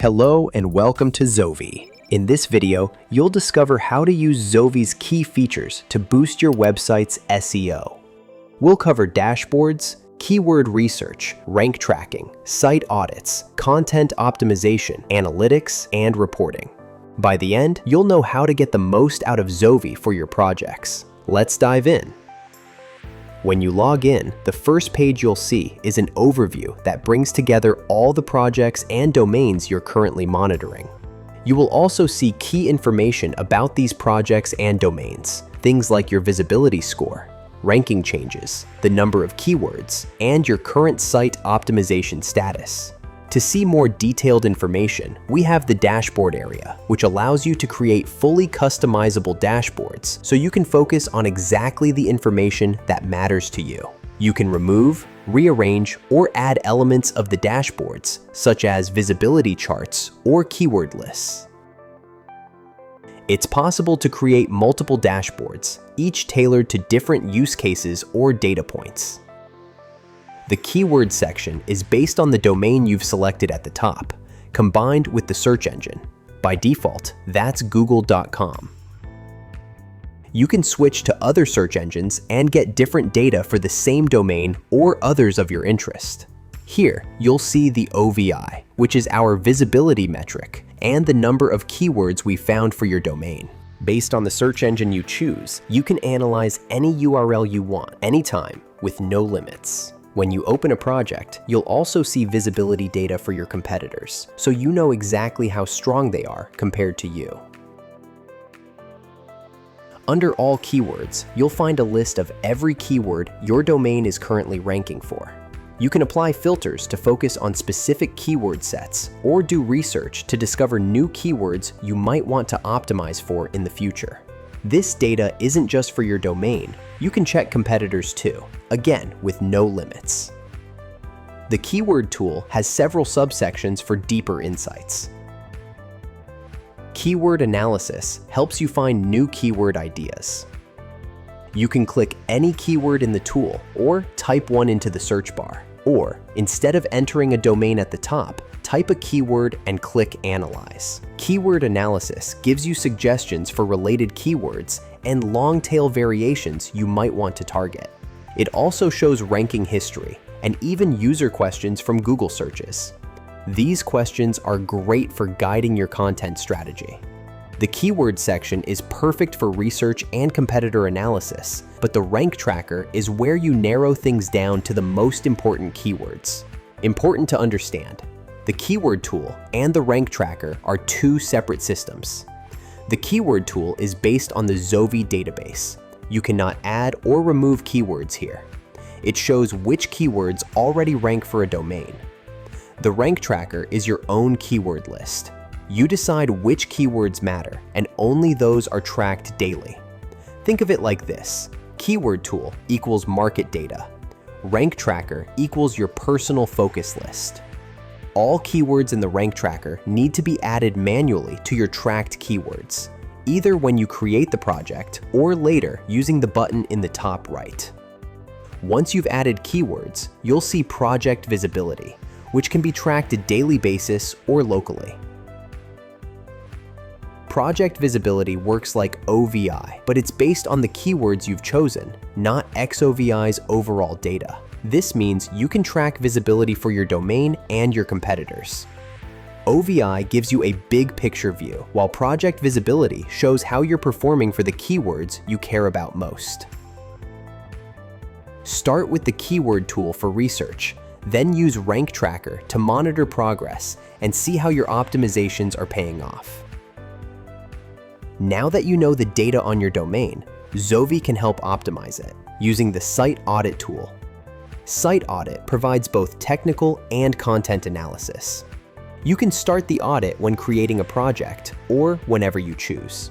Hello and welcome to XOVI. In this video, you'll discover how to use XOVI's key features to boost your website's SEO. We'll cover dashboards, keyword research, rank tracking, site audits, content optimization, analytics, and reporting. By the end, you'll know how to get the most out of XOVI for your projects. Let's dive in. When you log in, the first page you'll see is an overview that brings together all the projects and domains you're currently monitoring. You will also see key information about these projects and domains, things like your visibility score, ranking changes, the number of keywords, and your current site optimization status. To see more detailed information, we have the dashboard area, which allows you to create fully customizable dashboards so you can focus on exactly the information that matters to you. You can remove, rearrange, or add elements of the dashboards, such as visibility charts or keyword lists. It's possible to create multiple dashboards, each tailored to different use cases or data points. The keyword section is based on the domain you've selected at the top, combined with the search engine. By default, that's google.com. You can switch to other search engines and get different data for the same domain or others of your interest. Here, you'll see the OVI, which is our visibility metric, and the number of keywords we found for your domain. Based on the search engine you choose, you can analyze any URL you want, anytime, with no limits. When you open a project, you'll also see visibility data for your competitors, so you know exactly how strong they are compared to you. Under all keywords, you'll find a list of every keyword your domain is currently ranking for. You can apply filters to focus on specific keyword sets or do research to discover new keywords you might want to optimize for in the future. This data isn't just for your domain. You can check competitors too, again with no limits. The keyword tool has several subsections for deeper insights. Keyword analysis helps you find new keyword ideas. You can click any keyword in the tool or type one into the search bar. Or, instead of entering a domain at the top, type a keyword and click Analyze. Keyword analysis gives you suggestions for related keywords and long-tail variations you might want to target. It also shows ranking history and even user questions from Google searches. These questions are great for guiding your content strategy. The keyword section is perfect for research and competitor analysis, but the rank tracker is where you narrow things down to the most important keywords. Important to understand, the keyword tool and the rank tracker are two separate systems. The keyword tool is based on the XOVI database. You cannot add or remove keywords here. It shows which keywords already rank for a domain. The rank tracker is your own keyword list. You decide which keywords matter, and only those are tracked daily. Think of it like this: keyword tool equals market data. Rank tracker equals your personal focus list. All keywords in the rank tracker need to be added manually to your tracked keywords, either when you create the project or later using the button in the top right. Once you've added keywords, you'll see project visibility, which can be tracked at a daily basis or locally. Project visibility works like OVI, but it's based on the keywords you've chosen, not XOVI's overall data. This means you can track visibility for your domain and your competitors. OVI gives you a big picture view, while project visibility shows how you're performing for the keywords you care about most. Start with the keyword tool for research, then use Rank Tracker to monitor progress and see how your optimizations are paying off. Now that you know the data on your domain, XOVI can help optimize it using the Site Audit tool. Site Audit provides both technical and content analysis. You can start the audit when creating a project or whenever you choose.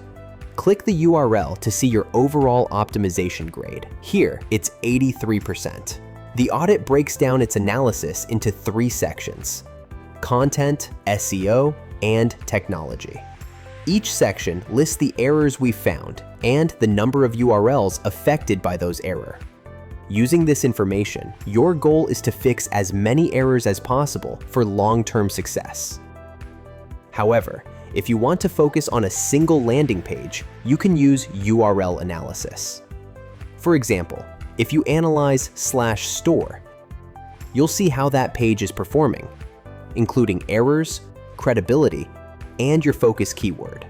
Click the URL to see your overall optimization grade. Here, it's 83%. The audit breaks down its analysis into 3 sections: content, SEO, and technology. Each section lists the errors we found and the number of URLs affected by those errors. Using this information, your goal is to fix as many errors as possible for long-term success. However, if you want to focus on a single landing page, you can use URL analysis. For example, if you analyze /store, you'll see how that page is performing, including errors, credibility, and your focus keyword.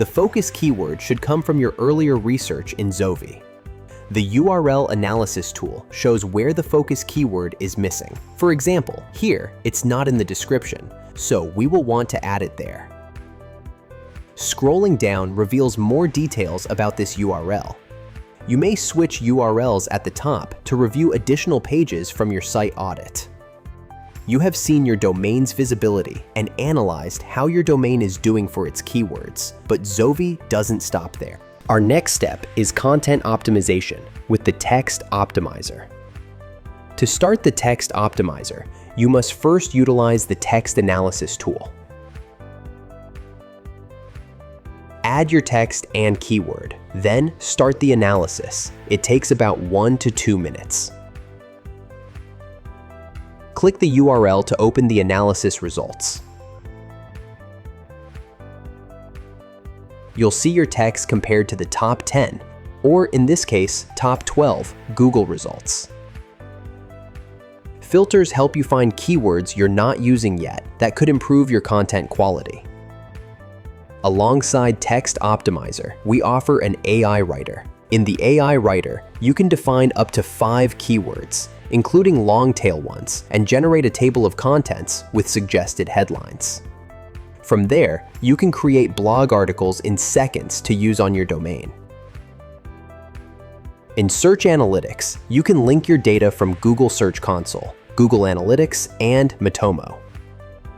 The focus keyword should come from your earlier research in XOVI. The URL analysis tool shows where the focus keyword is missing. For example, here, it's not in the description, so we will want to add it there. Scrolling down reveals more details about this URL. You may switch URLs at the top to review additional pages from your site audit. You have seen your domain's visibility and analyzed how your domain is doing for its keywords, but XOVI doesn't stop there. Our next step is content optimization with the text optimizer. To start the text optimizer, you must first utilize the text analysis tool. Add your text and keyword, then start the analysis. It takes about 1 to 2 minutes. Click the URL to open the analysis results. You'll see your text compared to the top 10, or in this case, top 12 Google results. Filters help you find keywords you're not using yet that could improve your content quality. Alongside Text Optimizer, we offer an AI writer. In the AI writer, you can define up to 5 keywords, including long-tail ones, and generate a table of contents with suggested headlines. From there, you can create blog articles in seconds to use on your domain. In Search Analytics, you can link your data from Google Search Console, Google Analytics, and Matomo.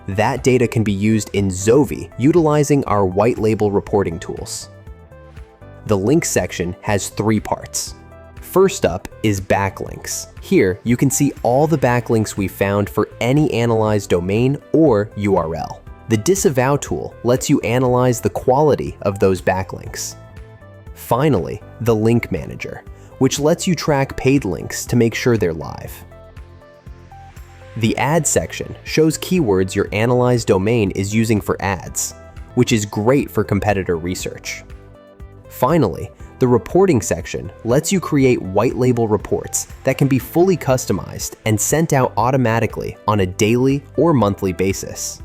That data can be used in XOVI utilizing our white label reporting tools. The links section has 3 parts. First up is backlinks. Here, you can see all the backlinks we found for any analyzed domain or URL. The disavow tool lets you analyze the quality of those backlinks. Finally, the link manager, which lets you track paid links to make sure they're live. The ads section shows keywords your analyzed domain is using for ads, which is great for competitor research. Finally, the reporting section lets you create white label reports that can be fully customized and sent out automatically on a daily or monthly basis.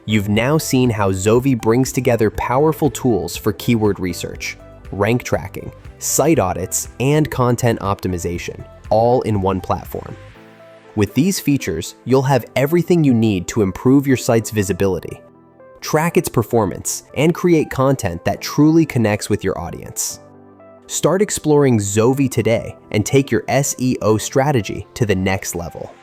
You've now seen how XOVI brings together powerful tools for keyword research, rank tracking, site audits, and content optimization, all in one platform. With these features, you'll have everything you need to improve your site's visibility, track its performance, and create content that truly connects with your audience. Start exploring XOVI today and take your SEO strategy to the next level.